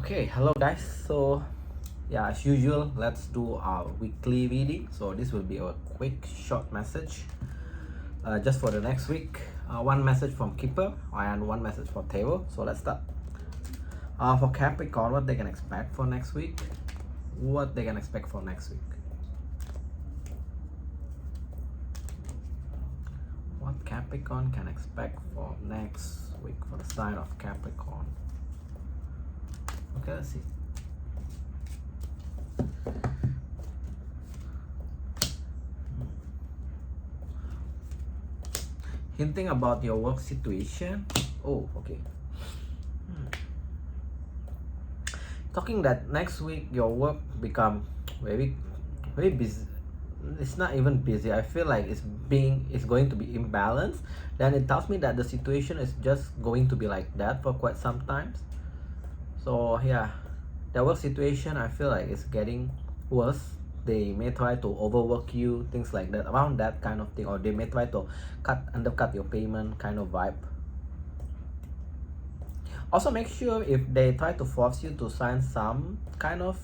Okay, hello guys. So yeah, as usual, let's do our weekly reading. So this will be a quick short message just for the next week. One message from Keeper and one message for Tarot. So let's start. For Capricorn, what they can expect for next week. What they can expect for next week. What Capricorn can expect for next week for the sign of Capricorn. Okay, let's see. Hinting about your work situation. Oh, okay. Talking that next week your work become very busy. It's not even busy. I feel like it's going to be imbalanced. Then it tells me that the situation is just going to be like that for quite some times. So yeah, the work situation, I feel like it's getting worse. They may try to overwork you, things like that, around that kind of thing, or they may try to undercut your payment kind of vibe. Also, make sure if they try to force you to sign some kind of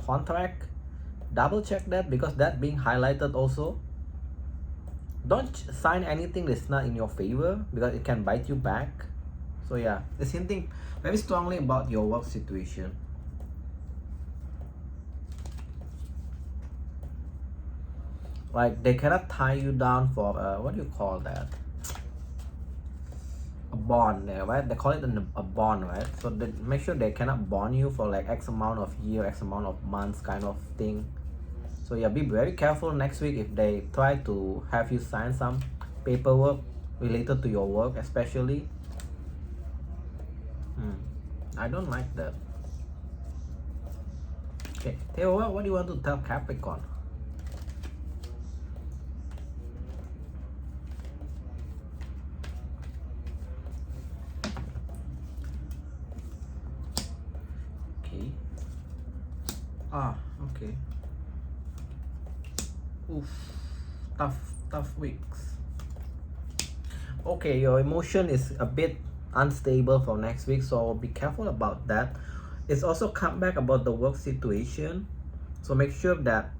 contract, double check that, because that being highlighted also. Don't sign anything that's not in your favor, because it can bite you back. So yeah, it's hinting very strongly about your work situation. Like they cannot tie you down for what do you call that? A bond, right? They call it a bond, right? So they make sure they cannot bond you for like X amount of year, X amount of months kind of thing. So yeah, be very careful next week if they try to have you sign some paperwork related to your work, especially. I don't like that. Okay, Theo, what do you want to tell Capricorn? Okay. Okay. Oof. Tough weeks. Okay, your emotion is a bit unstable for next week, so be careful about that. It's also come back about the work situation, so make sure that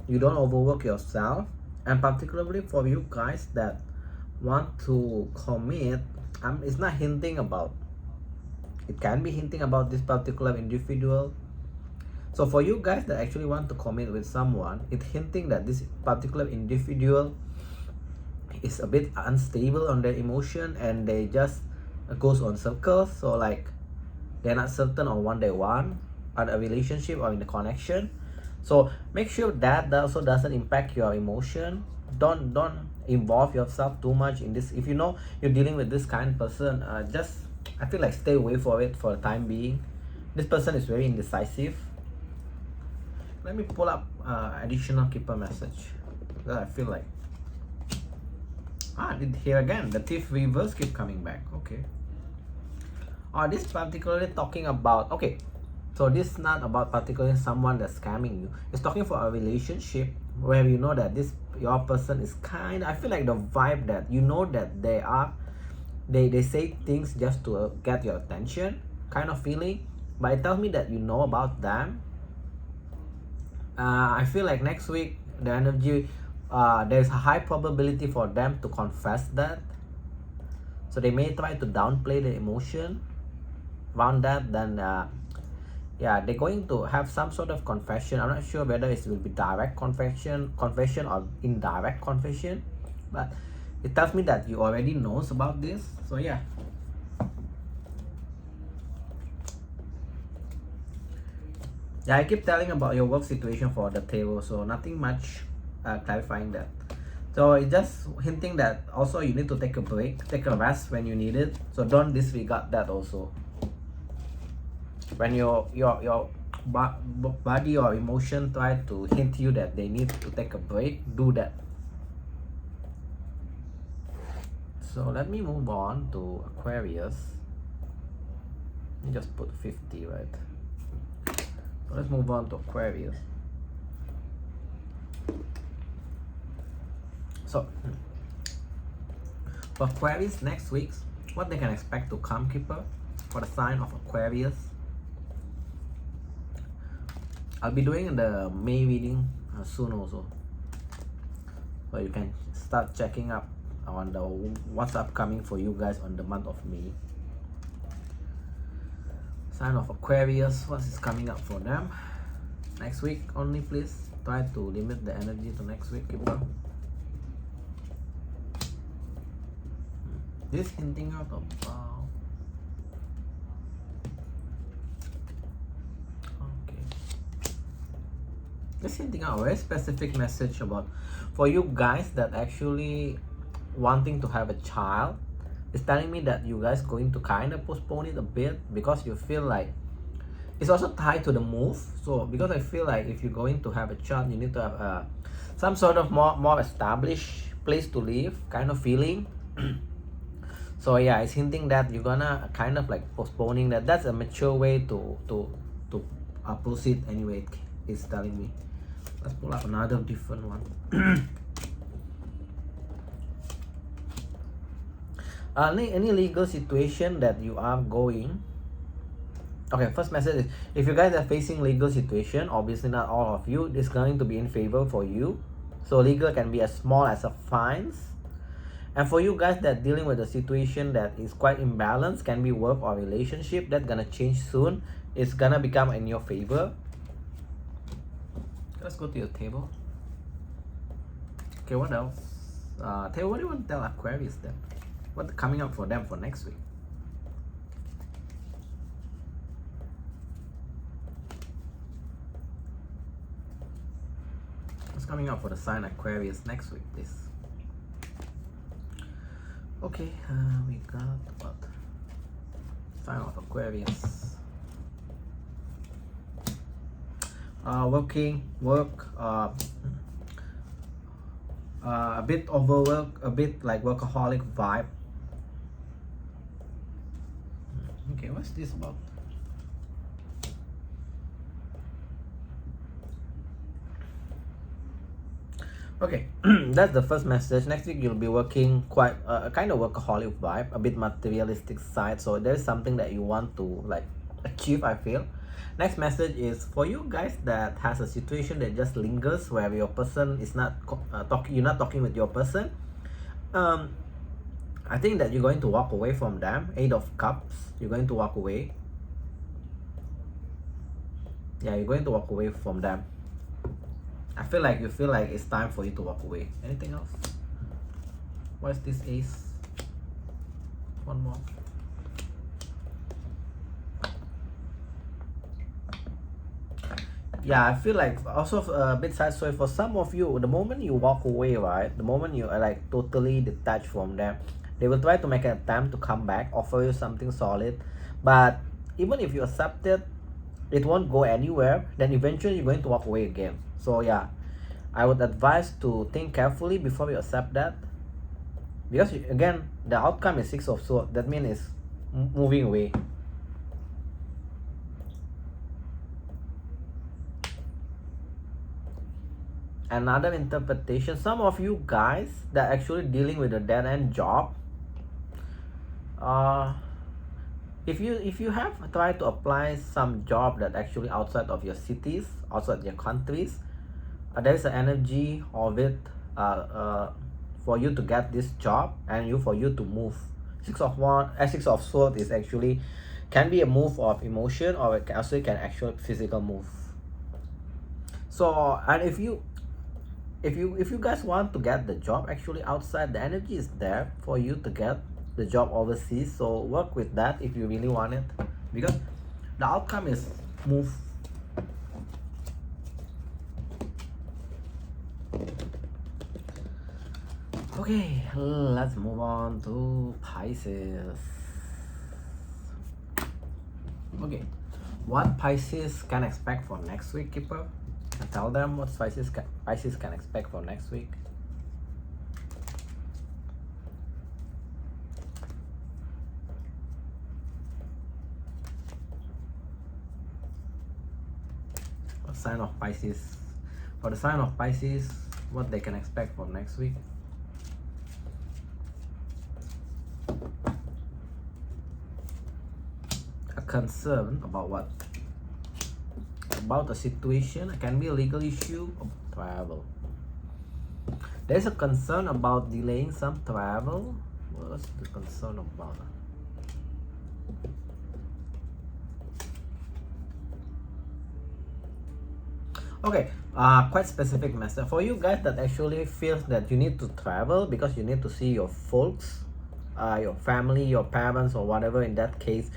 you don't overwork yourself, and particularly for you guys that want to commit, it's not hinting about, it can be hinting about this particular individual. So for you guys that actually want to commit with someone, it's hinting that this particular individual is a bit unstable on their emotion, and they just goes on circles. So like they're not certain on what they want on a relationship or in the connection. So make sure that also doesn't impact your emotion. Don't involve yourself too much in this. If you know you're dealing with this kind of person, just, I feel like, stay away from it for the time being. This person is very indecisive. Let me pull up additional Keeper message, because I feel like here again the thief reverse keep coming back. Okay. This particularly talking about, okay, so this is not about particularly someone that's scamming you. It's talking for a relationship where you know that your person is kind, I feel like the vibe that you know that they say things just to get your attention kind of feeling, but it tells me that you know about them. I feel like next week the energy, there's a high probability for them to confess that. So they may try to downplay the emotion around that. Then yeah, they're going to have some sort of confession. I'm not sure whether it will be direct confession or indirect confession, but it tells me that you already knows about this. So yeah. Yeah, I keep telling about your work situation for the table, so nothing much clarifying that. So it's just hinting that also you need to take a break, take a rest when you need it. So don't disregard that also. When your body or emotion try to hint you that they need to take a break, do that. So let me move on to Aquarius. Let me just put 50, right? So let's move on to Aquarius. So for Aquarius next week, what they can expect to come, Keeper, for the sign of Aquarius. I'll be doing the May reading soon also, so you can start checking up on the what's upcoming for you guys on the month of May. Sign of Aquarius, what is coming up for them next week only, please. Try to limit the energy to next week, people. This hinting out about, okay, this hinting out a very specific message about for you guys that actually wanting to have a child. It's telling me that you guys going to kind of postpone it a bit because you feel like it's also tied to the move. So because I feel like if you're going to have a child, you need to have some sort of more established place to live kind of feeling. So yeah, it's hinting that you're gonna kind of like postponing that. That's a mature way to proceed anyway. It's telling me. Let's pull up another different one. Any legal situation that you are going. Okay, first message is if you guys are facing legal situation, obviously not all of you, it's going to be in favor for you. So legal can be as small as a fines. And for you guys that dealing with a situation that is quite imbalanced, can be work or relationship, that's gonna change soon. It's gonna become in your favor. Let's go to your table. Okay, what else? Tell what do you want to tell Aquarius then? What's coming up for them for next week? What's coming up for the sign Aquarius next week, please? Okay, we got what? Sign of Aquarius. Work, a bit overwork, a bit like workaholic vibe. Okay, what's this about? Okay, that's the first message. Next week you'll be working quite a kind of workaholic vibe, a bit materialistic side. So there's something that you want to like achieve, I feel. Next message is for you guys that has a situation that just lingers where your person is not you're not talking with your person. I think that you're going to walk away from them. 8 of Cups, you're going to walk away. Yeah, you're going to walk away from them. I feel like you feel like it's time for you to walk away. Anything else? What's this ace? One more. Yeah, I feel like also a bit sad story for some of you. The moment you walk away, right? The moment you are like totally detached from them, they will try to make an attempt to come back, offer you something solid. But even if you accept it, it won't go anywhere. Then eventually you're going to walk away again. So yeah, I would advise to think carefully before you accept that. Because again, the outcome is 6 of Swords. That means it's moving away. Another interpretation, some of you guys that are actually dealing with a dead-end job, if you have tried to apply some job that actually outside of your cities, outside your countries, there is an energy of it for you to get this job and for you to move. 6 of Swords is actually can be a move of emotion, or it also can actually physical move. So, and if you guys want to get the job actually outside, the energy is there for you to get the job overseas. So work with that if you really want it, because the outcome is move. Okay, let's move on to Pisces. Okay, what Pisces can expect for next week, Keeper? And tell them what Pisces can expect for next week. What sign of Pisces? For the sign of Pisces, what they can expect for next week. A concern about what? about a situation. It can be a legal issue or travel. There's a concern about delaying some travel. What's the concern about? Okay, quite specific message for you guys that actually feels that you need to travel because you need to see your folks, your family, your parents, or whatever in that case,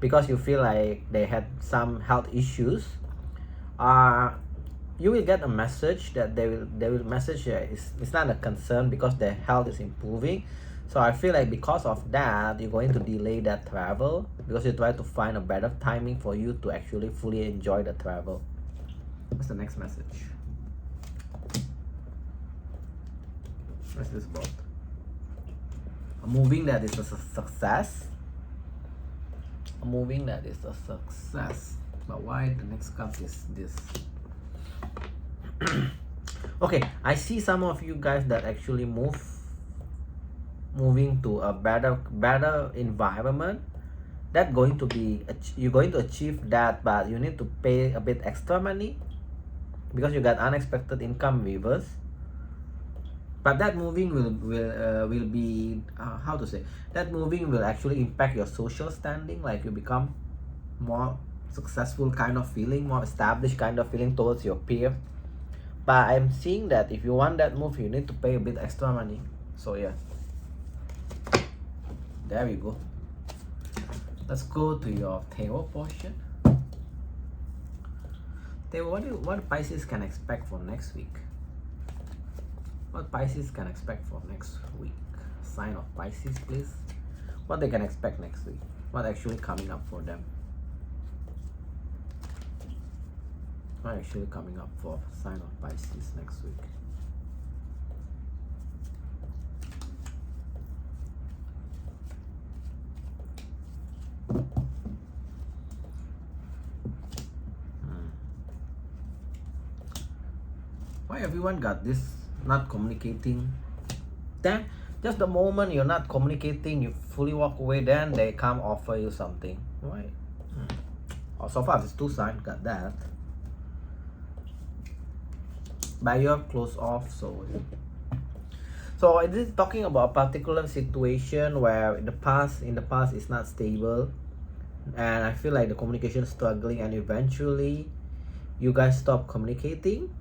because you feel like they had some health issues. You will get a message that they will message you. It's not a concern because their health is improving. So I feel like because of that, you're going to delay that travel because you try to find a better timing for you to actually fully enjoy the travel. What's the next message? What's this about? A moving that is a success. A moving that is a success. But why the next card is this? Okay, I see some of you guys that actually moving to a better environment. That going to be, you're going to achieve that, but you need to pay a bit extra money because you got unexpected income reverse. But that moving will be how to say, that moving will actually impact your social standing, like you become more successful kind of feeling, more established kind of feeling towards your peer. But I'm seeing that if you want that move, you need to pay a bit extra money. So yeah, there we go. Let's go to your tarot portion. Tarot, what Pisces can expect for next week? What Pisces can expect for next week? Sign of Pisces, please. What they can expect next week? What actually coming up for them? What actually coming up for sign of Pisces next week? Why everyone got this not communicating? Then just the moment you're not communicating, you fully walk away, then they come offer you something. Why? Oh, so far it's two signs got that. But you're closed off, so it is talking about a particular situation where in the past is not stable, and I feel like the communication is struggling, and eventually you guys stop communicating.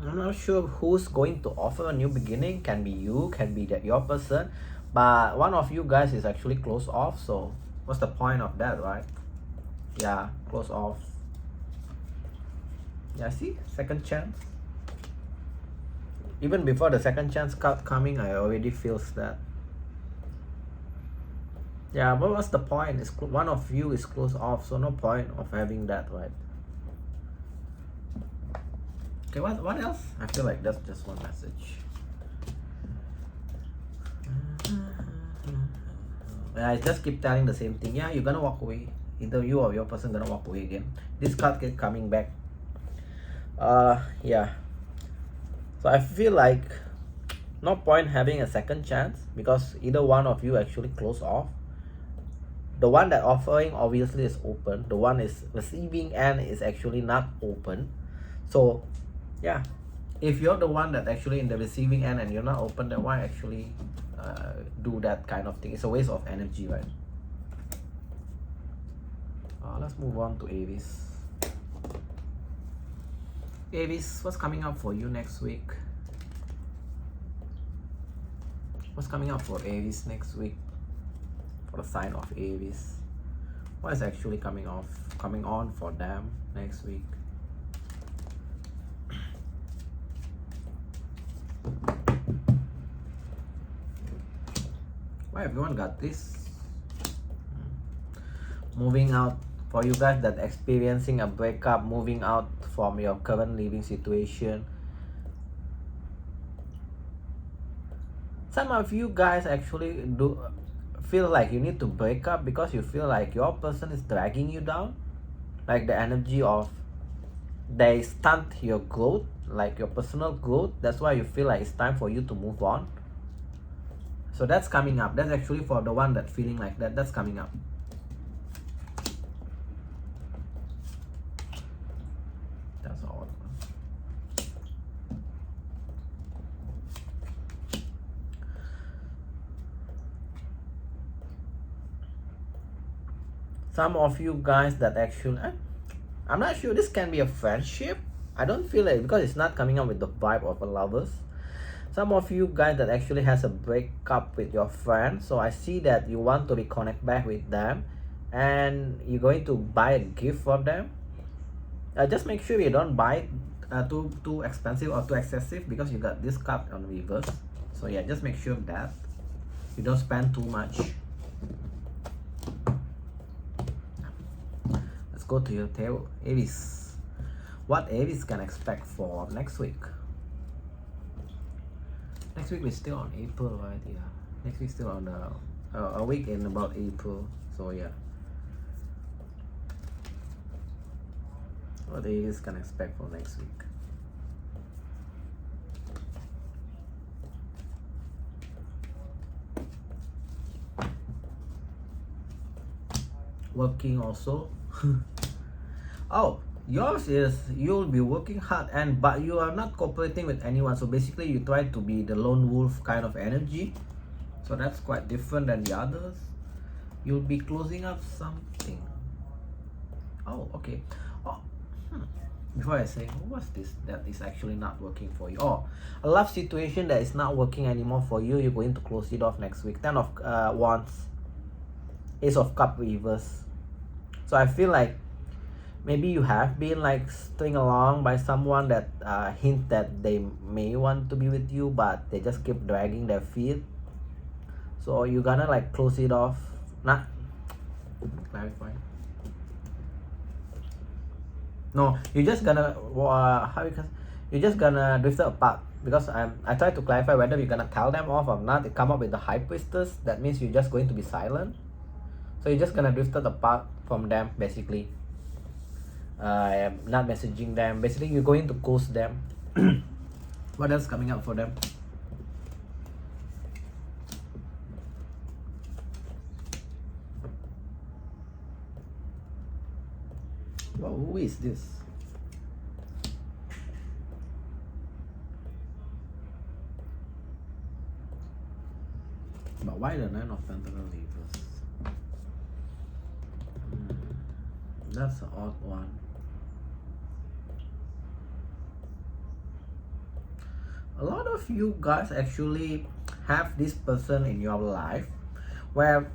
I'm not sure who's going to offer a new beginning. Can be you, can be that your person, but one of you guys is actually closed off. So what's the point of that, right? Yeah, close off. Yeah, see, second chance. Even before the second chance card coming, I already feels that. Yeah, but what's the point? It's one of you is closed off, so no point of having that, right? Okay, what else? I feel like that's just one message. I just keep telling the same thing. Yeah, you're gonna walk away. Either you or your person gonna walk away again. This card keep coming back. Yeah. So I feel like no point having a second chance because either one of you actually close off. The one that offering obviously is open. The one is receiving end is actually not open. So yeah, if you're the one that actually in the receiving end and you're not open, then why actually do that kind of thing? It's a waste of energy, right? Let's move on to Aries. Aries, what's coming up for you next week? What's coming up for Aries next week? For the sign of Aries, what is actually coming on for them next week? Why everyone got this? Moving out. For you guys that experiencing a breakup, moving out from your current living situation. Some of you guys actually do feel like you need to break up because you feel like your person is dragging you down, like the energy of they stunt your growth, like your personal growth. That's why you feel like it's time for you to move on. So that's coming up. That's actually for the one that feeling like that. That's coming up. Some of you guys that actually, I'm not sure, this can be a friendship. I don't feel it because it's not coming up with the vibe of a lovers. Some of you guys that actually has a breakup with your friend, so I see that you want to reconnect back with them and you're going to buy a gift for them. Just make sure you don't buy too expensive or too excessive, because you got this card on reverse. So yeah, just make sure that you don't spend too much. Let's go to your tail, Aries. What Aries can expect for next week? Next week we're still on April, right? Yeah. Next week still on a week in about April. So yeah. What Aries can expect for next week? Working also. Oh, yours is you'll be working hard but you are not cooperating with anyone, so basically you try to be the lone wolf kind of energy, so that's quite different than the others. You'll be closing up something. Oh, okay. Oh, before I say, what's this that is actually not working for you? Oh, a love situation that is not working anymore for you, you're going to close it off next week. 10 of Wands, Ace of Cup reverse. So I feel like maybe you have been like string along by someone that hint that they may want to be with you, but they just keep dragging their feet. So you're gonna like close it off. Not clarify. No, you're just gonna you're just gonna drift apart, because I tried to clarify whether you're gonna tell them off or not. They come up with the High Priestess. That means you're just going to be silent. So you're just gonna drift apart from them, basically. Not messaging them. Basically, you're going to ghost them. What else coming up for them? Well, who is this? But why the Nine of Pentacles reverse? That's an odd one. A lot of you guys actually have this person in your life where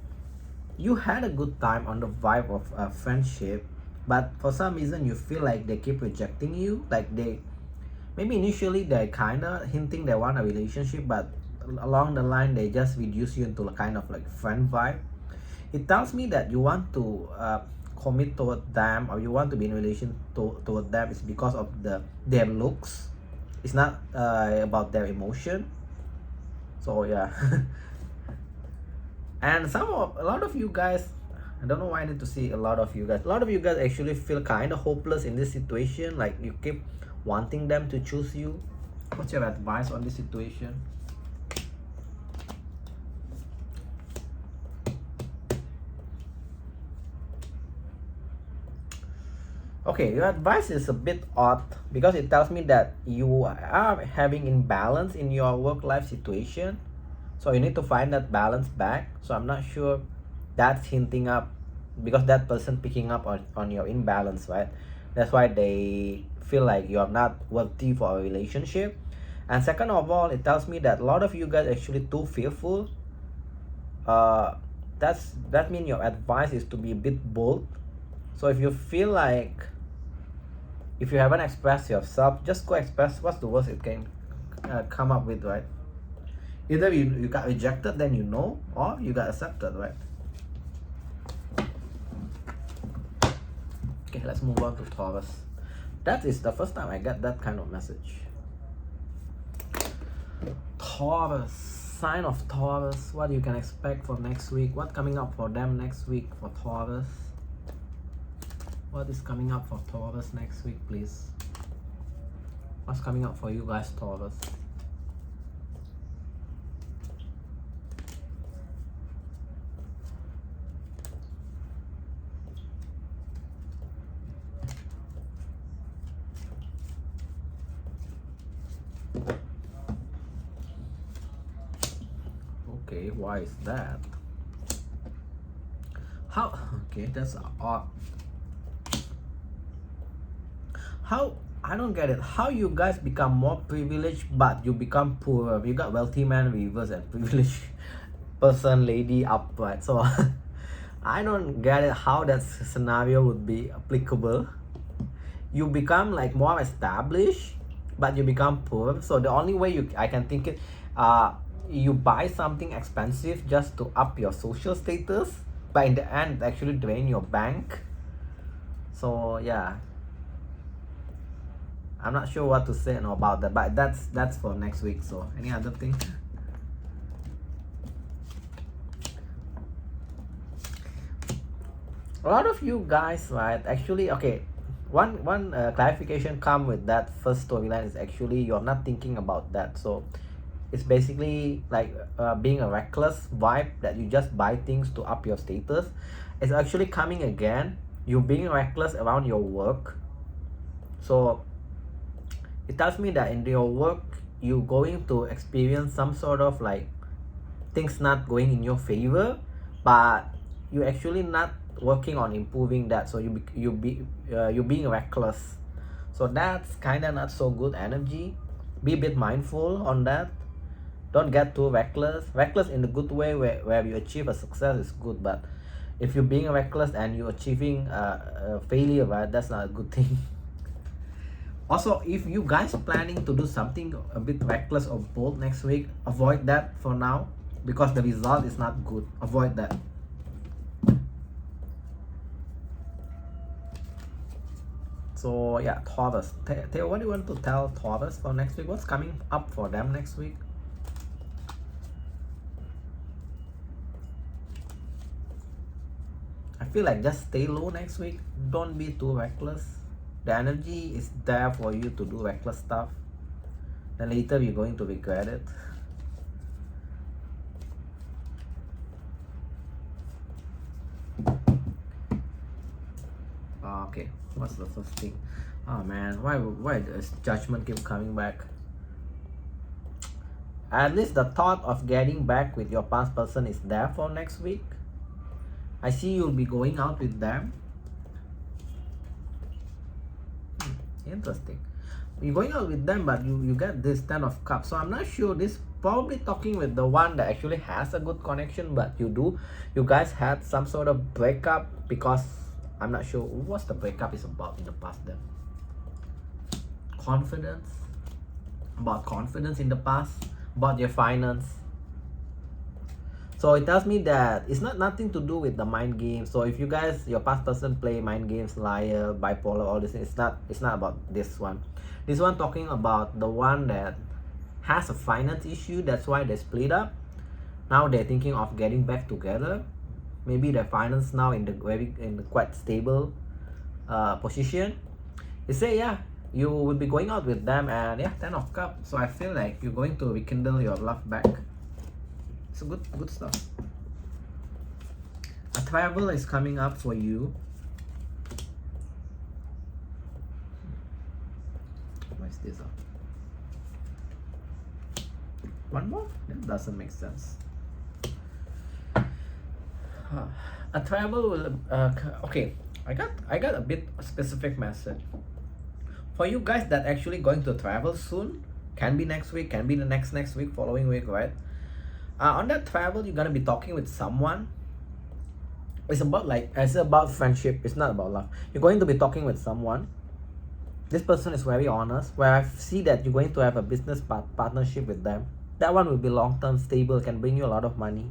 you had a good time on the vibe of a friendship, but for some reason you feel like they keep rejecting you. Like maybe initially they're kind of hinting they want a relationship, but along the line they just reduce you into a kind of like friend vibe. It tells me that you want to commit toward them, or you want to be in relation toward them is because of their looks. It's not about their emotion. So yeah. And a lot of you guys, I don't know why I need to see a lot of you guys actually feel kind of hopeless in this situation. Like you keep wanting them to choose you. What's your advice on this situation? Okay, your advice is a bit odd, because it tells me that you are having imbalance in your work-life situation. So you need to find that balance back. So I'm not sure that's hinting up, because that person picking up on your imbalance, right? That's why they feel like you're not worthy for a relationship. And second of all, it tells me that a lot of you guys actually too fearful. That means your advice is to be a bit bold. So if you feel like, if you haven't expressed yourself, just go express. What's the worst it can come up with, right? Either you got rejected, then you know, or you got accepted, right? Okay, let's move on to Taurus. That is the first time I get that kind of message. Taurus, sign of Taurus. What you can expect for next week? What coming up for them next week for Taurus? What is coming up for Taurus next week, please? What's coming up for you guys, Taurus? Okay, why is that? How? Okay, that's odd. How, I don't get it. How you guys become more privileged but you become poorer? You got wealthy man reverse and privileged person lady upright. So I don't get it how that scenario would be applicable. You become like more established but you become poor. So the only way I can think it, you buy something expensive just to up your social status, but in the end it actually drain your bank. So yeah, I'm not sure what to say about that, but that's for next week. So any other thing? A lot of you guys, right, actually, okay, one clarification come with that first storyline is actually you're not thinking about that. So it's basically like being a reckless vibe that you just buy things to up your status. It's actually coming again, you being reckless around your work. So it tells me that in your work you're going to experience some sort of like things not going in your favor, but you actually not working on improving that. So you're being reckless. So that's kind of not so good energy. Be a bit mindful on that. Don't get too reckless in the good way, where you achieve a success is good, but if you're being reckless and you're achieving a failure, right, that's not a good thing. Also, if you guys planning to do something a bit reckless or bold next week, avoid that for now because the result is not good. Avoid that. So yeah, Taurus. Theo, what do you want to tell Taurus for next week? What's coming up for them next week? I feel like just stay low next week. Don't be too reckless. The energy is there for you to do reckless stuff. Then later you're going to regret it. Okay, what's the first thing? Oh man, why does judgment keep coming back? At least the thought of getting back with your past person is there for next week. I see you'll be going out with them. Interesting. You're going out with them, but you get this 10 of cups. So I'm not sure. This probably talking with the one that actually has a good connection, but you guys had some sort of breakup because I'm not sure what the breakup is about in the past then. Confidence. About confidence in the past. About your finance. So it tells me that it's nothing to do with the mind games. So if you guys, your past person play mind games, liar, bipolar, all this, it's not about this one. This one talking about the one that has a finance issue. That's why they split up. Now they're thinking of getting back together. Maybe their finance now in the quite stable position. They say yeah, you will be going out with them, and yeah, 10 of cups. So I feel like you're going to rekindle your love back. It's good stuff. A travel is coming up for you. Where's this up? One more? That doesn't make sense. A travel will okay. I got a bit specific message for you guys that actually going to travel soon. Can be next week, can be the next week, following week, right? On that travel, you're gonna be talking with someone. It's about friendship. It's not about love. You're going to be talking with someone. This person is very honest. Where I see that you're going to have a business partnership with them. That one will be long-term, stable, can bring you a lot of money.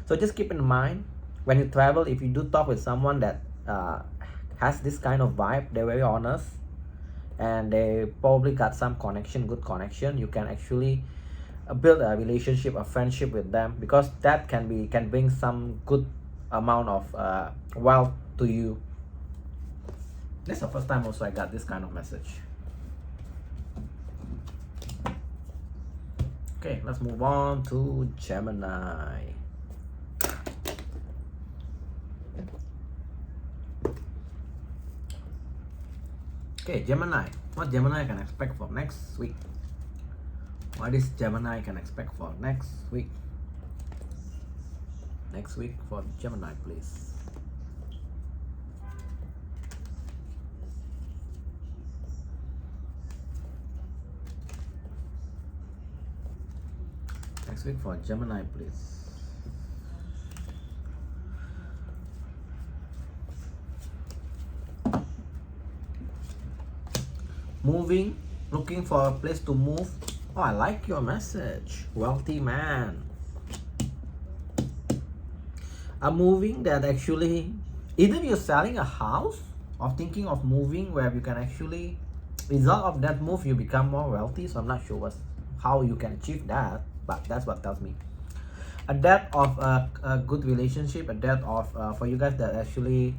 So just keep in mind when you travel, if you do talk with someone that has this kind of vibe, they're very honest, and they probably got some connection, good connection. You can actually build a relationship, a friendship with them, because that can bring some good amount of wealth to you. This is the first time also I got this kind of message. Okay, let's move on to Gemini. Okay, Gemini. What Gemini can expect for next week? What is Gemini can expect for next week? Next week for Gemini, please. week for Gemini, please. Moving, looking for a place to move. Oh, I like your message. Wealthy man. A moving that actually, either you're selling a house or thinking of moving where you can actually, result of that move, you become more wealthy. So I'm not sure how you can achieve that, but that's what tells me. A death of a good relationship, a death of, for you guys that actually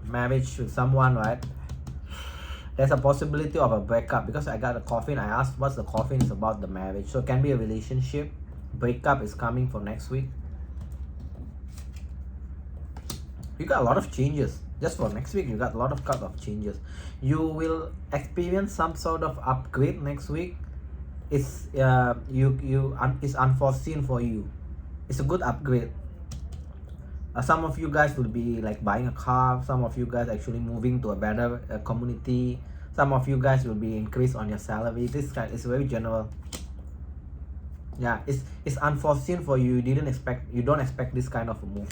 marriage with someone, right? There's a possibility of a breakup, because I got a coffin. I asked what's the coffin is about, the marriage. So it can be a relationship. Breakup is coming for next week. You got a lot of changes. Just for next week, you got a lot of cut of changes. You will experience some sort of upgrade next week. It's it's unforeseen for you. It's a good upgrade. Some of you guys will be like buying a car. Some of you guys actually moving to a better community. Some of you guys will be increased on your salary. This kind is very general. Yeah, it's unforeseen for you. You don't expect this kind of a move.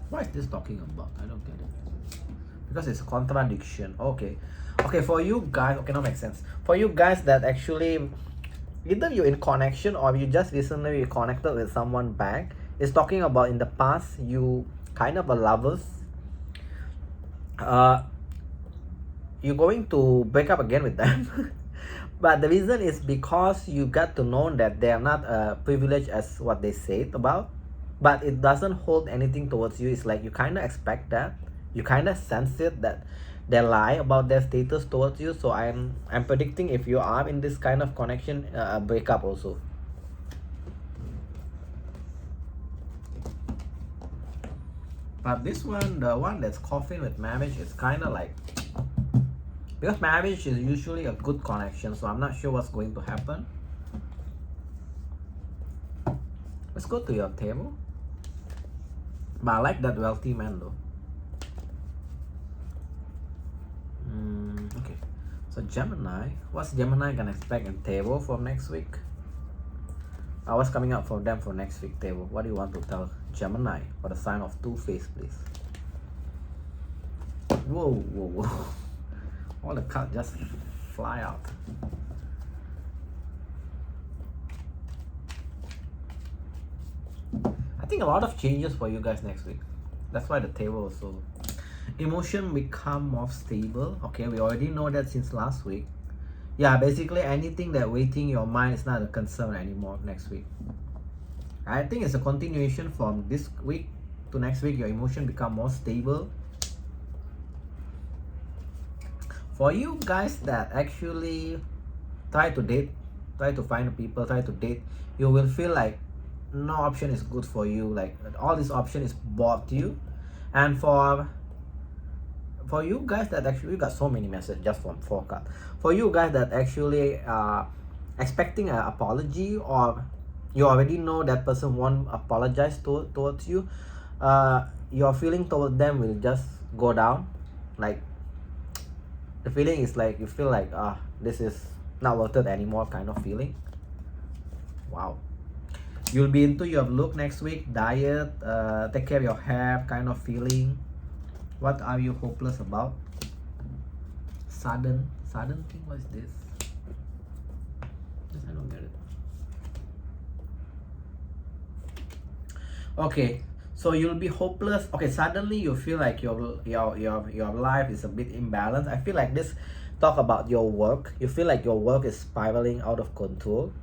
What is this talking about? I don't get it. Because it's a contradiction. Okay, for you guys, okay, no, makes sense. For you guys that actually, either you're in connection or you just recently connected with someone back, it's talking about in the past you kind of a lovers. You're going to break up again with them. But the reason is because you got to know that they are not privileged as what they said about, but it doesn't hold anything towards you. It's like you kind of expect that, you kind of sense it, that they lie about their status towards you. So I'm predicting, if you are in this kind of connection, a breakup also. But this one, the one that's coughing with marriage, is kind of like, because marriage is usually a good connection, so I'm not sure what's going to happen. Let's go to your table. But I like that wealthy man though. Okay, so Gemini, what's Gemini gonna expect in table for next week? What's coming up for them for next week table? What do you want to tell Gemini for the sign of Two-Face, please? Whoa. All the cards just fly out. I think a lot of changes for you guys next week. That's why the table also. Emotion become more stable. Okay, we already know that since last week. Yeah, basically anything that waiting your mind is not a concern anymore next week. I think it's a continuation from this week to next week. Your emotion become more stable. For you guys that actually try to date, try to find people, try to date, you will feel like no option is good for you. Like all this option is bought to you. And for you guys that actually, you got so many messages just from 4 cards. For you guys that actually expecting an apology, or you already know that person won't apologize towards you, your feeling towards them will just go down. Like the feeling is like you feel like this is not worth it anymore kind of feeling. Wow. You'll be into your look next week, diet, take care of your hair kind of feeling. What are you hopeless about? Sudden thing, what is this? I don't get it. Okay, so you'll be hopeless. Okay, suddenly you feel like your life is a bit imbalanced. I feel like this talk about your work. You feel like your work is spiraling out of control.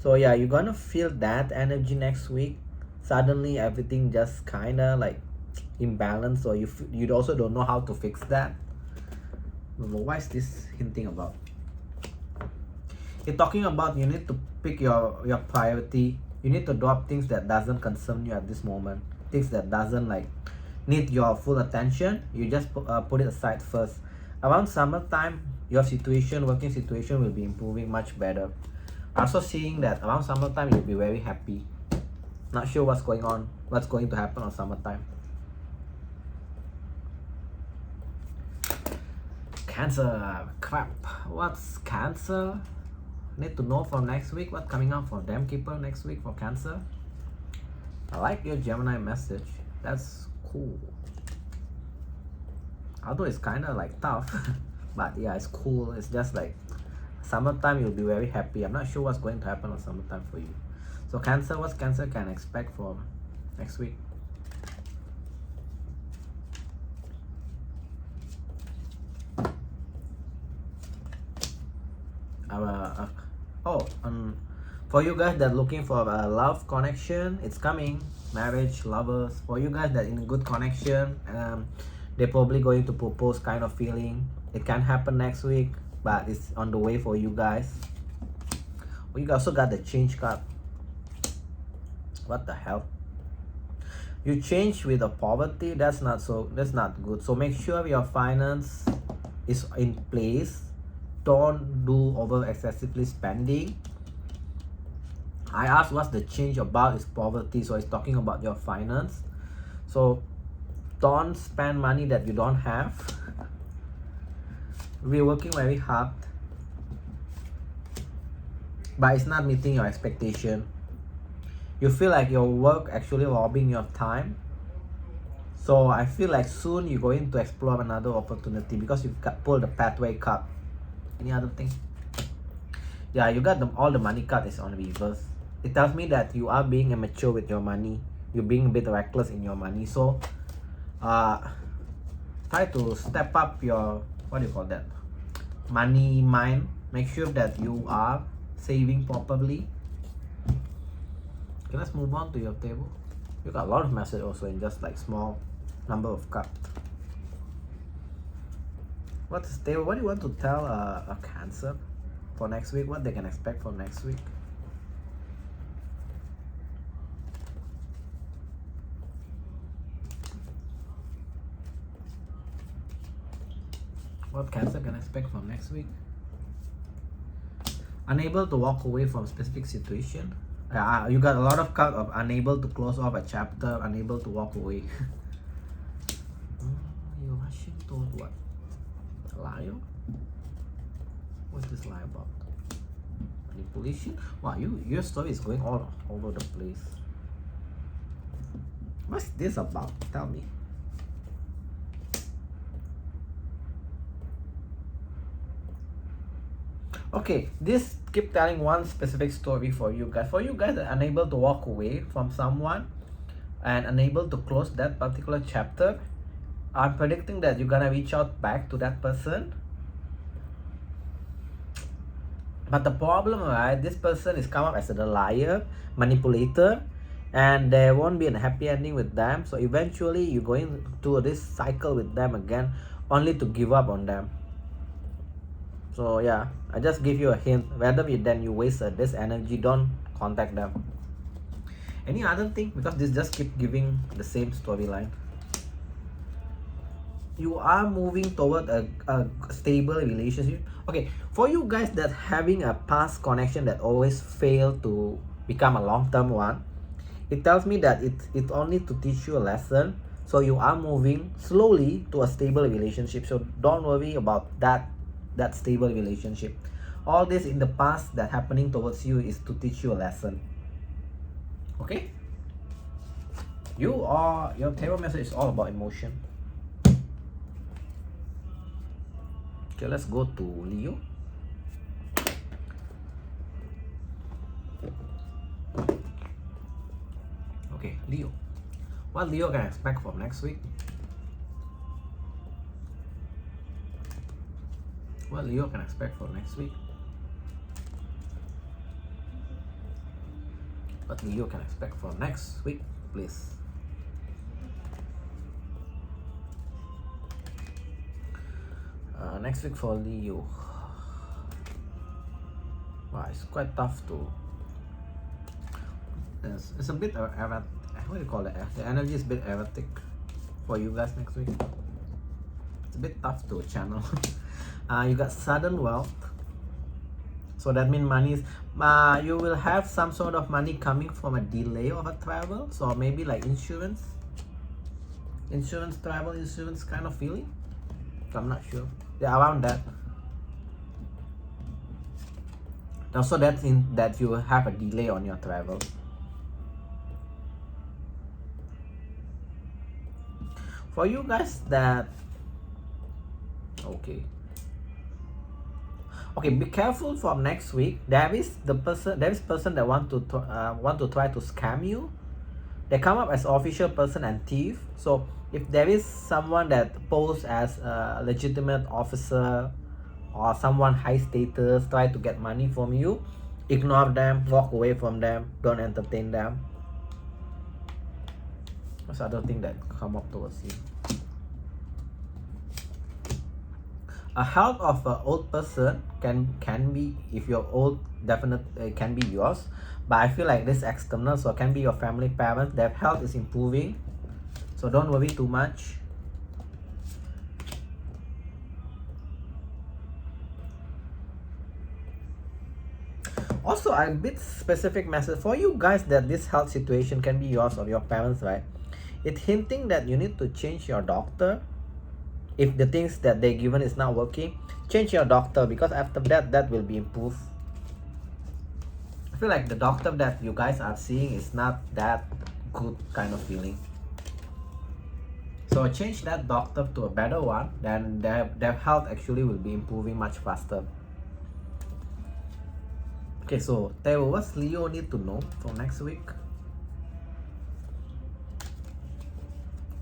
So yeah, you're gonna feel that energy next week. Suddenly everything just kinda like imbalanced, or you also don't know how to fix that. What is this hinting about? It's talking about you need to pick your priority. You need to drop things that doesn't concern you at this moment. Things that doesn't like need your full attention. You just put it aside first. Around summertime, your working situation will be improving much better. Also seeing that around summertime you'll be very happy. Not sure what's going on, what's going to happen on summertime. Cancer, crap. What's Cancer? Need to know for next week what's coming up for Dam Keeper next week for Cancer. I like your Gemini message. That's cool. Although it's kind of like tough, but yeah, it's cool. It's just like summertime, you'll be very happy. I'm not sure what's going to happen on summertime for you. So Cancer, what's Cancer can expect for next week? For you guys that are looking for a love connection, it's coming. Marriage, lovers. For you guys that in a good connection, they're probably going to propose kind of feeling. It can happen next week, but it's on the way for you guys. Well, you also got the change card. What the hell? You change with the poverty. That's not good. So make sure your finance is in place. Don't do over excessively spending. I asked what's the change about is poverty, so it's talking about your finance. So don't spend money that you don't have. We're working very hard, but it's not meeting your expectation. You feel like your work actually robbing your time. So I feel like soon you're going to explore another opportunity because you've pulled the pathway card. Any other thing? Yeah, you got all the money card is on reverse. It tells me that you are being immature with your money. You're being a bit reckless in your money. So try to step up your, what do you call that, money mind. Make sure that you are saving properly. Okay, let's move on to your table. You got a lot of messages also in just like small number of cards. What's the table? What do you want to tell a Cancer for next week? What they can expect for next week? What Cancer can expect from next week? Unable to walk away from specific situation. You got a lot of cards of unable to close off a chapter, unable to walk away. You're rushing toward what? A liar? What's this lie about? Manipulation? Wow, your story is going all over the place. What's this about? Tell me. Okay, this keep telling one specific story for you guys. For you guys that are unable to walk away from someone and unable to close that particular chapter, I'm predicting that you're gonna reach out back to that person. But the problem, right, this person is come up as a liar, manipulator, and there won't be a happy ending with them. So eventually you're going to this cycle with them again, only to give up on them. So yeah, I just give you a hint. Rather than you waste this energy, don't contact them. Any other thing? Because this just keep giving the same storyline. You are moving toward a stable relationship. Okay, for you guys that having a past connection that always fail to become a long-term one, it tells me that it only to teach you a lesson. So you are moving slowly to a stable relationship. So don't worry about that stable relationship. All this in the past that happening towards you is to teach you a lesson. Okay? Your tarot message is all about emotion. Okay, let's go to Leo. Okay, Leo. What Leo can expect from next week? What Leo can expect for next week? What Leo can expect for next week, please? Next week for Leo. Wow, it's quite tough to. It's a bit erratic. What do you call it? The energy is a bit erratic for you guys next week. It's a bit tough to channel. You got sudden wealth, So that means money is, you will have some sort of money coming from a delay of a travel. So maybe like insurance, travel insurance kind of feeling. I'm not sure. Yeah, around that. Also, that means that you have a delay on your travel. For you guys that, okay, be careful for next week. There is person that want to try to scam you. They come up as official person and thief. So if there is someone that pose as a legitimate officer or someone high status try to get money from you, ignore them, walk away from them, don't entertain them. What's the other thing that come up towards you? A health of an old person can be, if you're old, definitely can be yours, but I feel like this external, so it can be your family, parents. Their health is improving, so don't worry too much. Also, a bit specific message for you guys that this health situation can be yours or your parents, right? It's hinting that you need to change your doctor. If the things that they given is not working, change your doctor, because after that will be improved. I feel like the doctor that you guys are seeing is not that good kind of feeling. So change that doctor to a better one, then their health actually will be improving much faster. Okay, so Theo, what's Leo need to know for next week?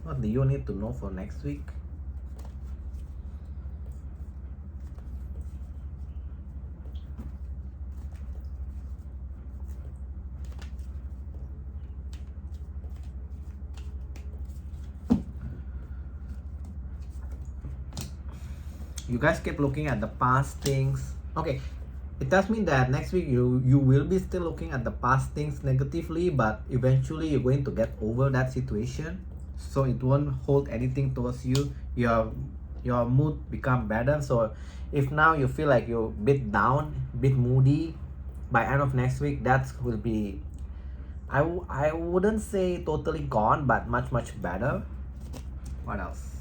What Leo need to know for next week? You guys keep looking at the past things. Okay, it does mean that next week you will be still looking at the past things negatively, but eventually you're going to get over that situation, so it won't hold anything towards you. Your mood become better. So if now you feel like you're a bit down, bit moody, by end of next week that will be, I wouldn't say totally gone, but much better. What else?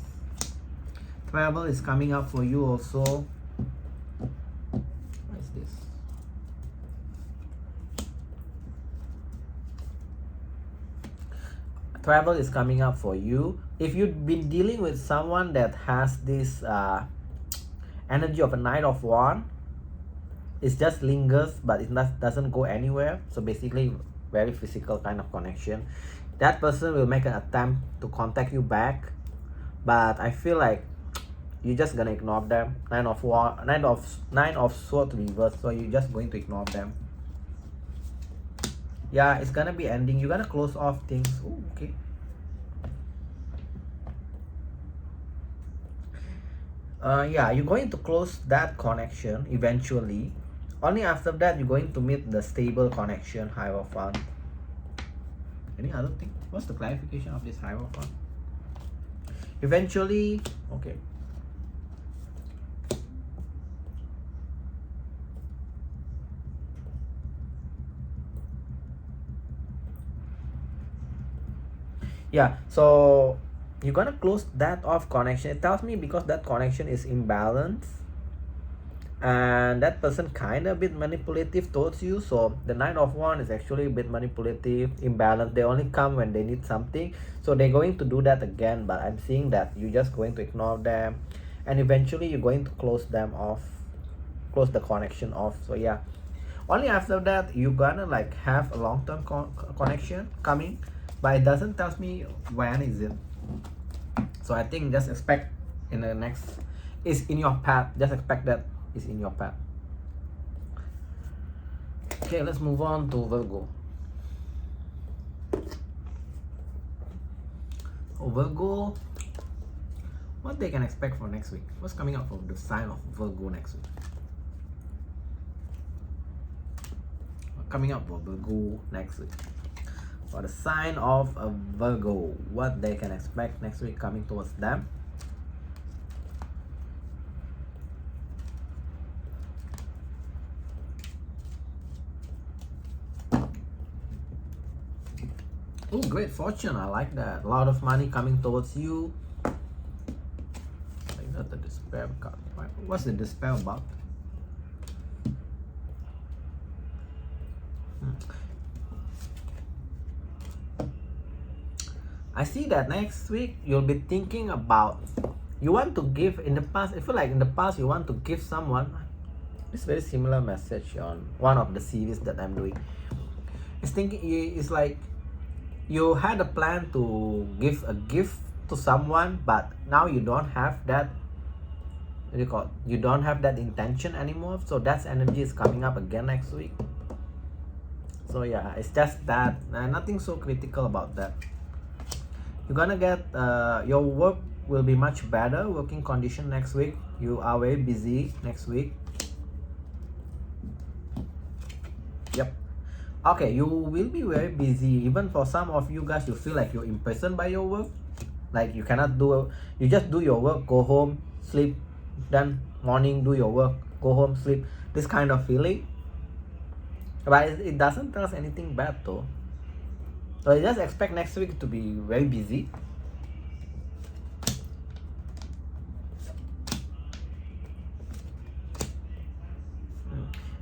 Travel is coming up for you also. What is this? Travel is coming up for you. If you've been dealing with someone that has this energy of a Knight of Wands, it just lingers, but it doesn't go anywhere. So basically, very physical kind of connection. That person will make an attempt to contact you back, but I feel like you're just gonna ignore them. Nine of Swords reverse, so you're just going to ignore them. Yeah, it's gonna be ending. You're gonna close off things. Ooh, okay. Yeah, you're going to close that connection eventually. Only after that you're going to meet the stable connection, Hierophant. Any other thing? What's the clarification of this Hierophant? Eventually, okay. Yeah, so you're gonna close that off connection. It tells me because that connection is imbalanced and that person kind of a bit manipulative towards you. So the Nine of Wands is actually a bit manipulative, imbalanced. They only come when they need something, so they're going to do that again, but I'm seeing that you're just going to ignore them and eventually you're going to close them off, close the connection off. So yeah, only after that you're gonna like have a long-term connection coming, but it doesn't tell me when is it. So I think just expect in the next, is in your path. Just expect that is in your path. Okay, let's move on to Virgo. Virgo, what they can expect for next week? What's coming up for the sign of Virgo next week? What's coming up for Virgo next week? For the sign of a Virgo, what they can expect next week coming towards them. Oh, great fortune. I like that. A lot of money coming towards you. Like that, the despair card. What's the despair about? I see that next week you'll be thinking about, you want to give. In the past, I feel like in the past you want to give someone. It's very similar message on one of the series that I'm doing. It's like you had a plan to give a gift to someone, but now you don't have that, what do you call it? You don't have that intention anymore. So that energy is coming up again next week. So yeah, it's just that, nothing so critical about that. You're gonna get your work will be much better, working condition next week. You are very busy next week. Yep. Okay, you will be very busy. Even for some of you guys, you feel like you're imprisoned by your work. Like you cannot do, you just do your work, go home, sleep, then morning do your work, go home, sleep. This kind of feeling. But it doesn't tell us anything bad though. So I just expect next week to be very busy.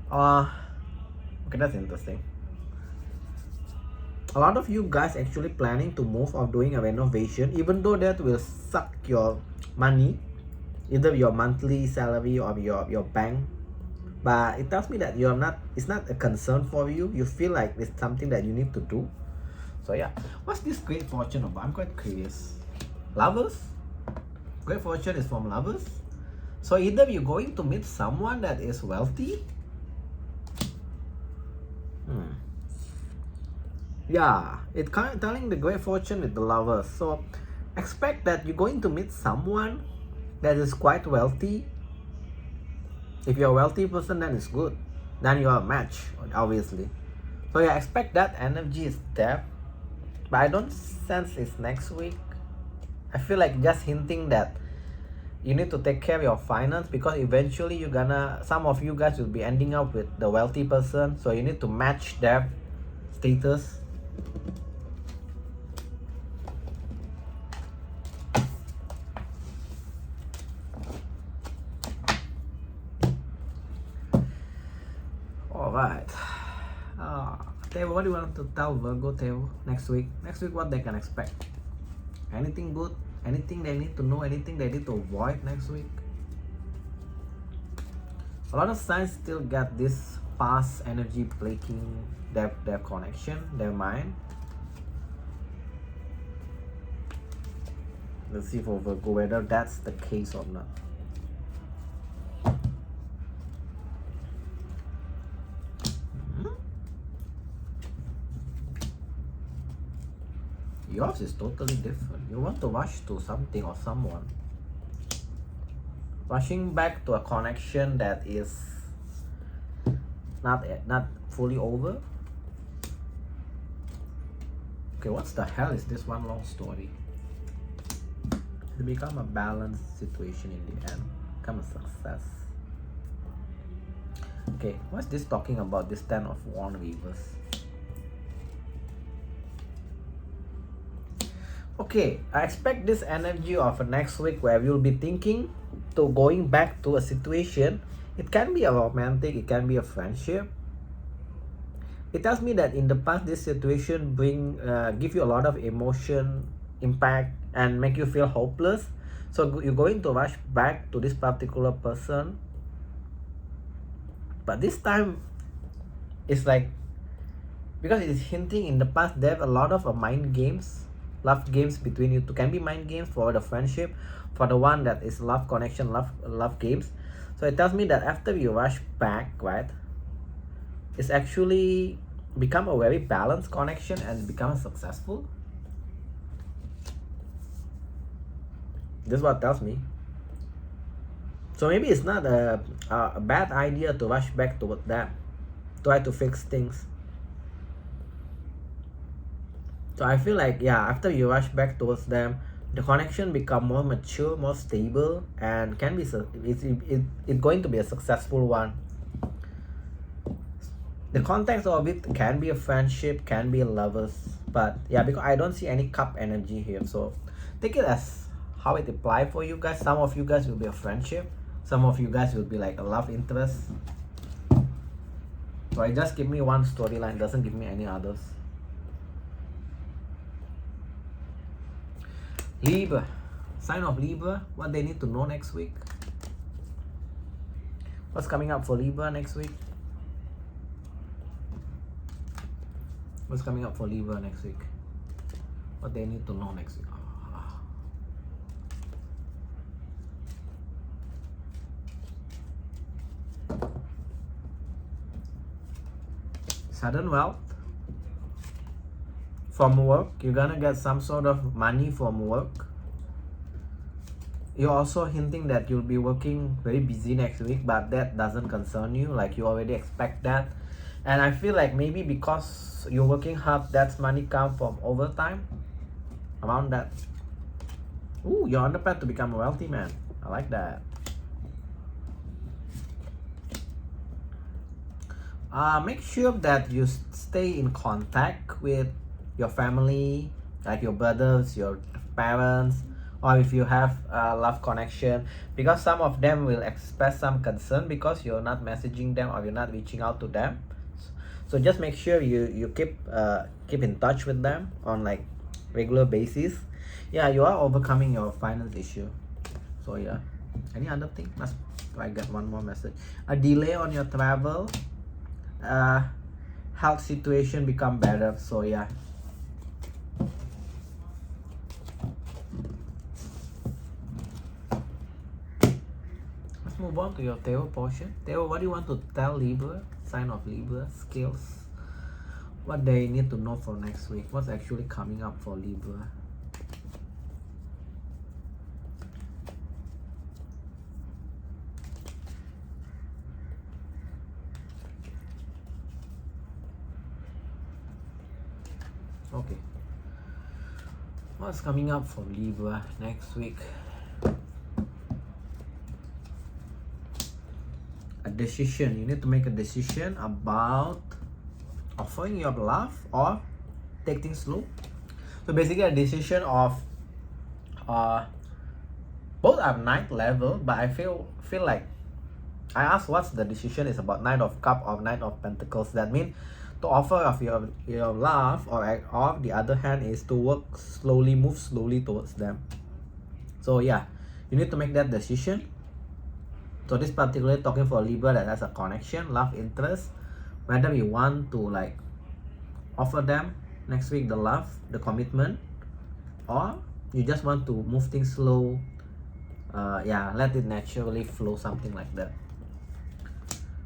Okay, that's interesting. A lot of you guys actually planning to move or doing a renovation, even though that will suck your money, either your monthly salary or your bank. But it tells me that you're not, it's not a concern for you. You feel like it's something that you need to do. So yeah, what's this great fortune about? I'm quite curious. Lovers? Great fortune is from lovers. So either you're going to meet someone that is wealthy. Yeah, it's kind of telling the great fortune with the lovers. So expect that you're going to meet someone that is quite wealthy. If you're a wealthy person, then it's good. Then you are a match, obviously. So yeah, expect that energy is there. But I don't sense it's next week. I feel like just hinting that you need to take care of your finance, because eventually you're gonna, some of you guys will be ending up with the wealthy person. So you need to match their status. Alright. Theo, what do you want to tell Virgo, Theo, next week? Next week, what they can expect? Anything good? Anything they need to know? Anything they need to avoid next week? A lot of signs still get this past energy breaking their connection, their mind. Let's see for Virgo whether that's the case or not. Yours is totally different. You want to rush to something or someone. Rushing back to a connection that is not fully over. Okay, what's the hell is this one long story? It become a balanced situation in the end. Become a success. Okay, what's this talking about? This 10 of Wands reverse. Okay, I expect this energy of next week where you'll be thinking to going back to a situation. It can be a romantic, it can be a friendship. It tells me that in the past this situation give you a lot of emotion, impact, and make you feel hopeless. So you're going to rush back to this particular person. But this time, it's like, because it's hinting in the past there are a lot of mind games, love games between you two. Can be mind games for the friendship, for the one that is love connection, love games. So it tells me that after you rush back, right, it's actually become a very balanced connection and become successful. This is what it tells me. So maybe it's not a bad idea to rush back toward them, try to fix things. So I feel like, yeah, after you rush back towards them, the connection become more mature, more stable, and can be it's going to be a successful one. The context of it can be a friendship, can be a lovers, But yeah, because I don't see any cup energy here, so take it as how it apply for you guys. Some of you guys will be a friendship, some of you guys will be like a love interest. So it just give me one storyline, doesn't give me any others. Libra, sign of Libra, what they need to know next week. What's coming up for Libra next week? What's coming up for Libra next week? What they need to know next week? Sudden wealth from work. You're gonna get some sort of money from work. You're also hinting that you'll be working very busy next week, but that doesn't concern you, like you already expect that. And I feel like maybe because you're working hard, that's money come from overtime around that. Ooh, you're on the path to become a wealthy man. I like that. Make sure that you stay in contact with your family, like your brothers, your parents, or if you have a love connection, because some of them will express some concern because you're not messaging them or you're not reaching out to them. So just make sure you keep in touch with them on like regular basis. Yeah, you are overcoming your finance issue. So yeah, any other thing? Must I get one more message? A delay on your travel, health situation become better. So yeah. Let's move on to your tarot portion. Tarot, what do you want to tell Libra, sign of Libra, skills? What they need to know for next week? What's actually coming up for Libra? Okay. What's coming up for Libra next week? A decision. You need to make a decision about offering your love or take things slow. So basically a decision of both are ninth level, but I feel like I asked what's the decision is about Knight of Cup or Knight of Pentacles. That means to offer of your love, or the other hand is to work slowly, move slowly towards them. So yeah, you need to make that decision. So this particularly talking for Libra that has a connection, love interest, whether you want to like offer them next week the love, the commitment, or you just want to move things slow. Yeah, let it naturally flow, something like that.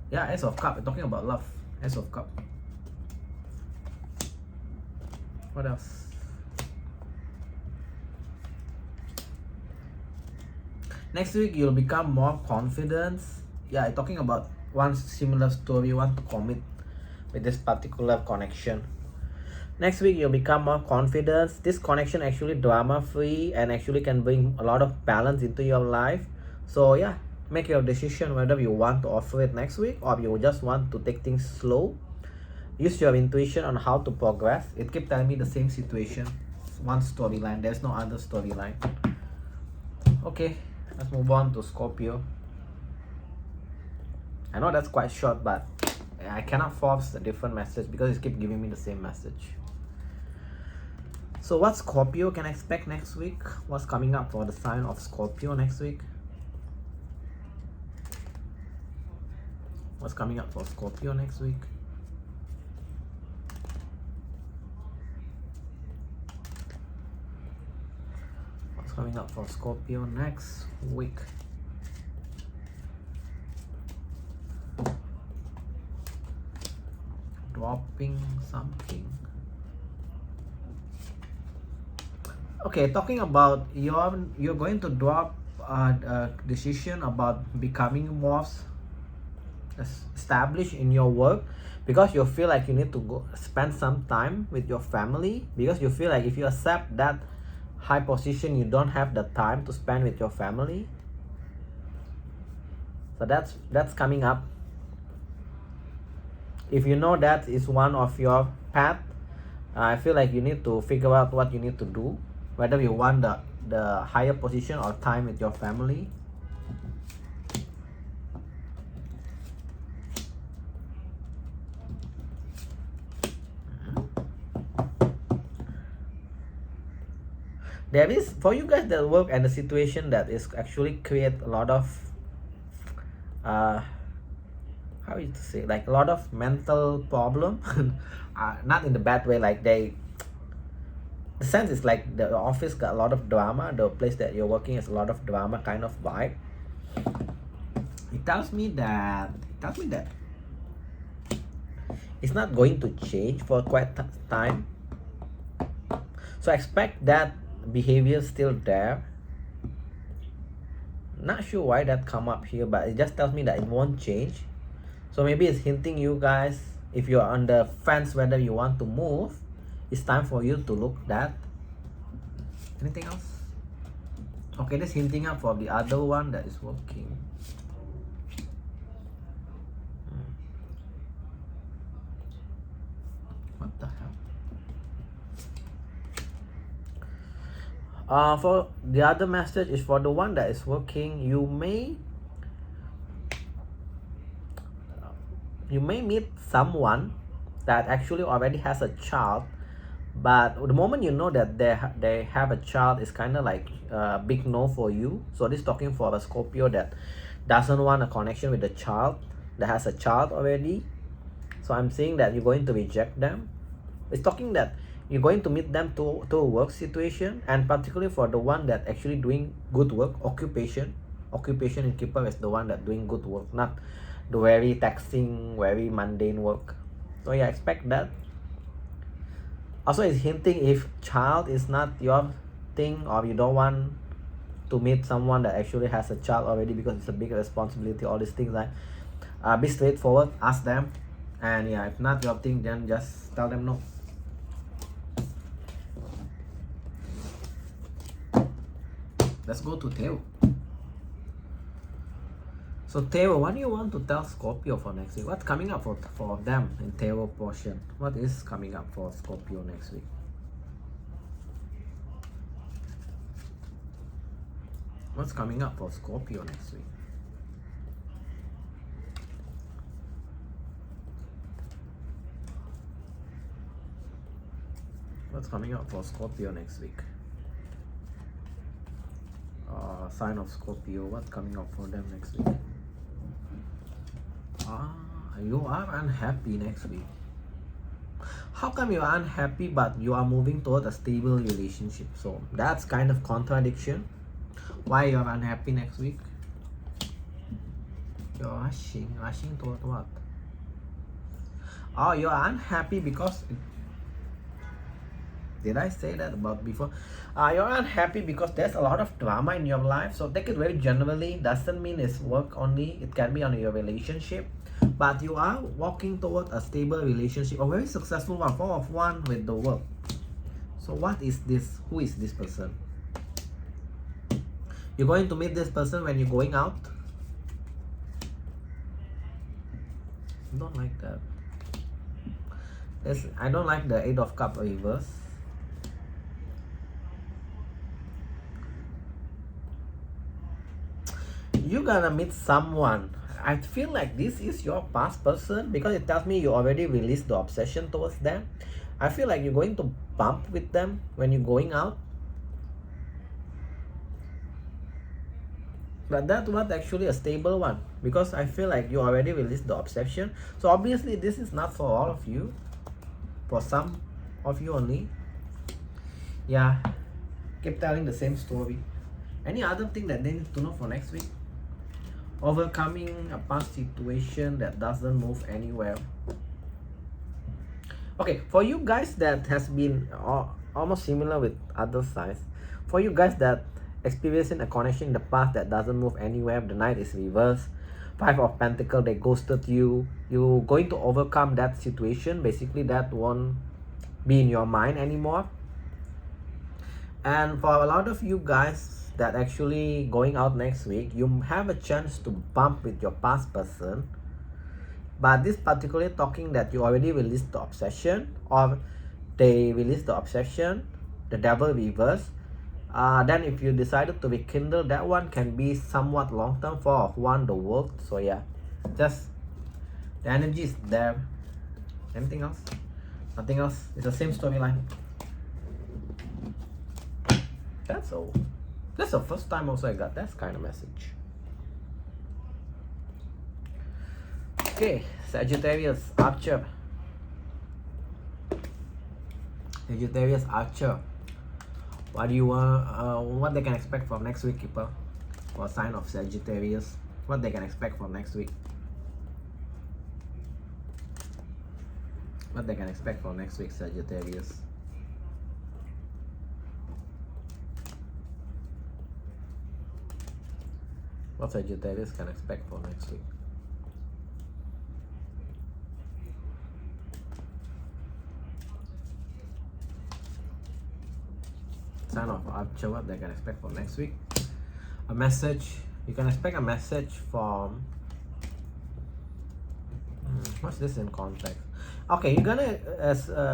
Yeah, Ace of Cup, we're talking about love. Ace of Cup. What else? Next week you'll become more confident. Yeah, talking about one similar story, you want to commit with this particular connection. Next week you'll become more confident. This connection actually drama free and actually can bring a lot of balance into your life. So yeah, make your decision whether you want to offer it next week or you just want to take things slow. Use your intuition on how to progress. It keeps telling me the same situation, one storyline, there's no other storyline. Okay, let's move on to Scorpio. I know that's quite short, but I cannot force a different message because it keeps giving me the same message. So what Scorpio can expect next week? What's coming up for the sign of Scorpio next week? What's coming up for Scorpio next week? What's coming up for Scorpio next week? Dropping something. Okay, talking about you're going to drop a decision about becoming more established in your work because you feel like you need to go spend some time with your family, because you feel like if you accept that high position you don't have the time to spend with your family. So that's coming up. If you know that is one of your path, I feel like you need to figure out what you need to do, whether you want the higher position or time with your family. There is, for you guys that work and the situation that is actually create a lot of how you to say, like a lot of mental problem. Not in the bad way, like the sense is like the office got a lot of drama, the place that you're working has a lot of drama kind of vibe. It tells me that it's not going to change for quite time, so expect that behavior still there. Not sure why that come up here, but it just tells me that it won't change. So maybe it's hinting you guys, if you're on the fence whether you want to move, it's time for you to look that. Anything else? Okay, that's hinting up for the other one that is working. What the hell? For the other message is for the one that is working, you may meet someone that actually already has a child, but the moment you know that they have a child, is kind of like a big no for you. So this talking for a Scorpio that doesn't want a connection with the child, that has a child already. So I'm saying that you're going to reject them. It's talking that you're going to meet them to a work situation, and particularly for the one that actually doing good work, occupation in keeper is the one that doing good work, not the very taxing, very mundane work. So yeah, expect that. Also, it's hinting if child is not your thing, or you don't want to meet someone that actually has a child already because it's a big responsibility, all these things, like be straightforward, ask them, and yeah, if not your thing, then just tell them no. Let's go to Theo. So Theo, what do you want to tell Scorpio for next week? What's coming up for them in Theo portion? What is coming up for Scorpio next week? What's coming up for Scorpio next week? What's coming up for Scorpio next week? Sign of Scorpio, what's coming up for them next week? You are unhappy next week. How come you are unhappy but you are moving toward a stable relationship? So that's kind of contradiction. Why you are unhappy next week? You're rushing toward what? Oh, you are unhappy because, did I say that about before? You're unhappy because there's a lot of drama in your life. So take it very generally. Doesn't mean it's work only. It can be on your relationship. But you are walking toward a stable relationship, a very successful one, 4 of 1 with the work. So what is this? Who is this person? You're going to meet this person when you're going out? I don't like that. I don't like the 8 of Cups reverse. You're gonna meet someone. I feel like this is your past person because it tells me you already released the obsession towards them. I feel like you're going to bump with them when you're going out. But that was actually a stable one because I feel like you already released the obsession. So obviously this is not for all of you. For some of you only. Yeah. Keep telling the same story. Any other thing that they need to know for next week? Overcoming a past situation that doesn't move anywhere. Okay, for you guys that has been almost similar with other signs, for you guys that experiencing a connection in the past that doesn't move anywhere, the Knight is reversed, 5 of Pentacles, they ghosted you, you're going to overcome that situation. Basically that won't be in your mind anymore. And for a lot of you guys that actually going out next week, you have a chance to bump with your past person, but this particularly talking that you already released the obsession, or they release the obsession, the devil reverse. Then if you decided to rekindle, that one can be somewhat long-term. Four of Wands, the world. So yeah, just the energy is there. Anything else? Nothing else. It's the same storyline. That's all. That's the first time also I got that kind of message. Okay, Sagittarius, Archer. Sagittarius, Archer. What do you want? What they can expect from next week, people? For sign of Sagittarius, what they can expect from next week? What they can expect from next week, Sagittarius? What Sagittarius can expect for next week? Sign of Archer, what they can expect for next week? A message. You can expect a message from. What's this in context? Okay, you're gonna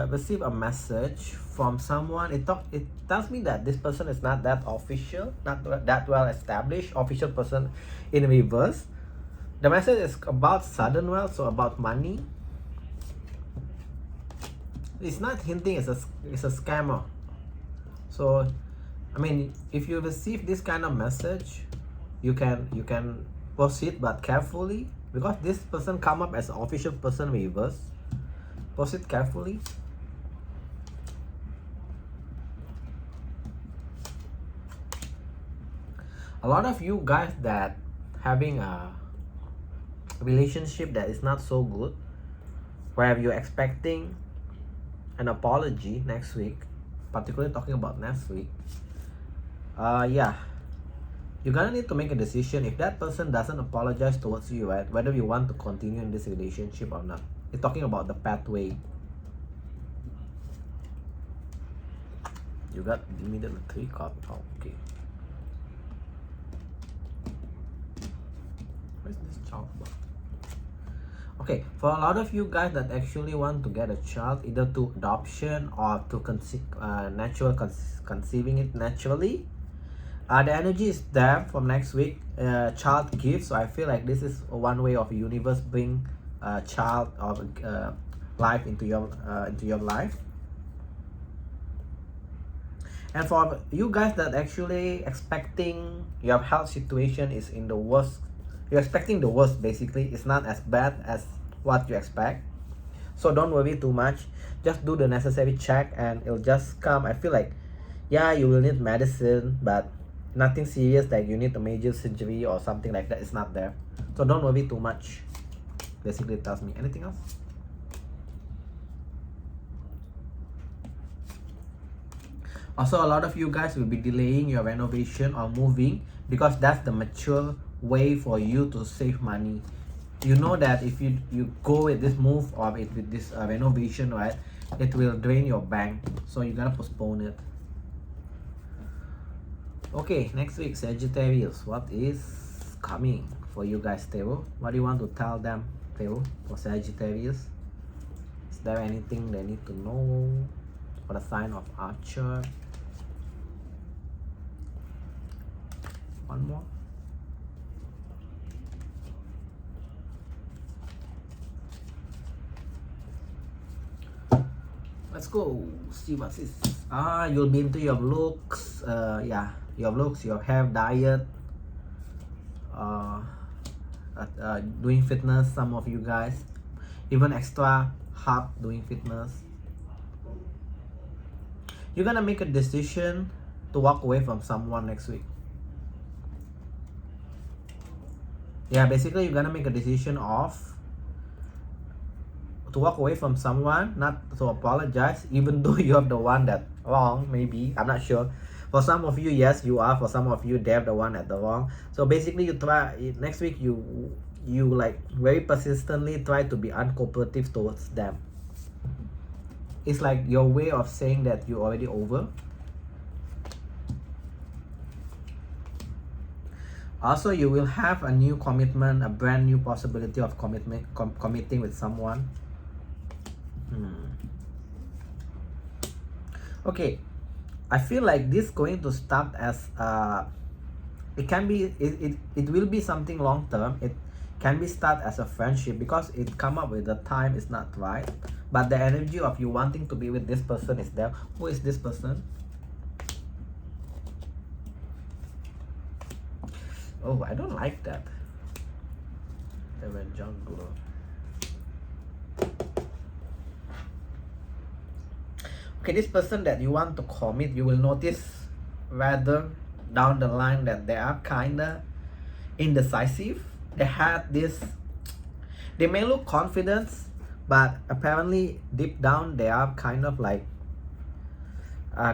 receive a message from someone. It tells me that this person is not that official, not that well established, official person in reverse. The message is about sudden wealth, so about money. It's not hinting it's a scammer. So, I mean, if you receive this kind of message, you can proceed, but carefully, because this person come up as an official person reverse. Proceed carefully. A lot of you guys that having a relationship that is not so good, where you're expecting an apology next week, particularly talking about next week, yeah, you're gonna need to make a decision. If that person doesn't apologize towards you, right, whether you want to continue in this relationship or not. It's talking about the pathway. You got immediately 3 cards. Oh, okay. Where's this child about? Okay, for a lot of you guys that actually want to get a child, either to adoption or to conceiving it naturally, the energy is there from next week. Child gift. So I feel like this is one way of the universe bring child or life into your life. And for you guys that actually expecting your health situation is in the worst, you're expecting the worst. Basically, it's not as bad as what you expect, so don't worry too much. Just do the necessary check and it'll just come. I feel like, yeah, you will need medicine, but nothing serious like you need a major surgery or something like that. It's not there, so don't worry too much. Basically, it tells me. Anything else? Also, a lot of you guys will be delaying your renovation or moving because that's the mature way for you to save money. You know that if you go with this move or with this renovation, right, it will drain your bank, so you gotta postpone it. Okay, next week, Sagittarius, what is coming for you guys, Tarot? What do you want to tell them, Tarot, for Sagittarius? Is there anything they need to know for the sign of Archer? One more. Let's go see what's this. You'll be into your looks. Yeah, your looks, your hair, diet, doing fitness. Some of you guys even extra hard doing fitness. You're gonna make a decision to walk away from someone next week. Yeah, basically you're gonna make a decision of to walk away from someone, not to apologize, even though you're the one that wrong. Maybe, I'm not sure. For some of you, yes, you are. For some of you, they're the one at the wrong. So basically, you try next week. You like very persistently try to be uncooperative towards them. It's like your way of saying that you're already over. Also, you will have a new commitment, a brand new possibility of committing with someone. Okay, I feel like this going to start as it can be it will be something long term. It can be start as a friendship because it come up with the time is not right, but the energy of you wanting to be with this person is there. Who is this person? Oh, I don't like that. They were jungle. Okay, this person that you want to commit, you will notice rather down the line that they are kinda indecisive. They had this, they may look confident, but apparently deep down they are kind of like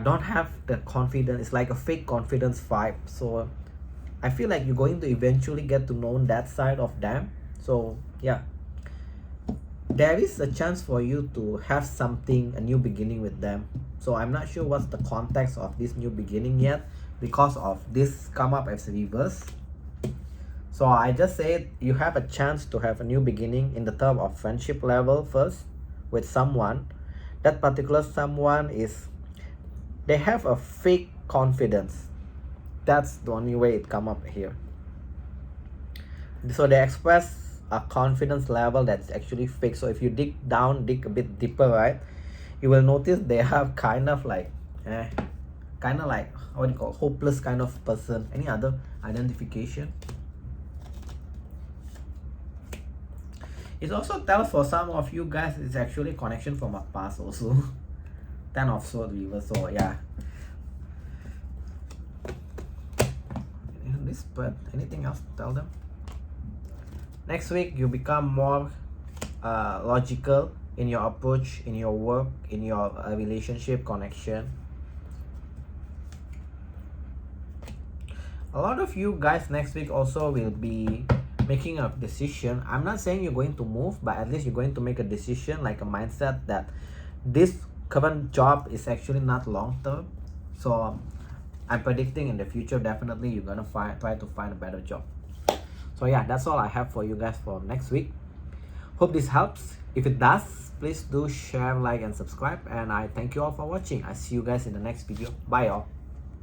don't have the confidence. It's like a fake confidence vibe. So I feel like you're going to eventually get to know that side of them. So yeah, there is a chance for you to have something, a new beginning with them. So I'm not sure what's the context of this new beginning yet because of this come up as reverse. So I just said you have a chance to have a new beginning in the term of friendship level first with someone. That particular someone is, they have a fake confidence. That's the only way it come up here. So they express a confidence level that's actually fake. So if you dig a bit deeper, right, you will notice they have kind of like what do you call, hopeless kind of person. Any other identification? It also tells for some of you guys it's actually connection from a past also. 10 of Swords reverse. So yeah, this, but anything else to tell them? Next week you become more logical in your approach, in your work, in your relationship connection. A lot of you guys next week also will be making a decision. I'm not saying you're going to move, but at least you're going to make a decision, like a mindset that this current job is actually not long term. So I'm predicting in the future definitely you're gonna try to find a better job. So yeah, that's all I have for you guys for next week. Hope this helps. If it does, please do share, like, and subscribe. And I thank you all for watching. I see you guys in the next video. Bye y'all.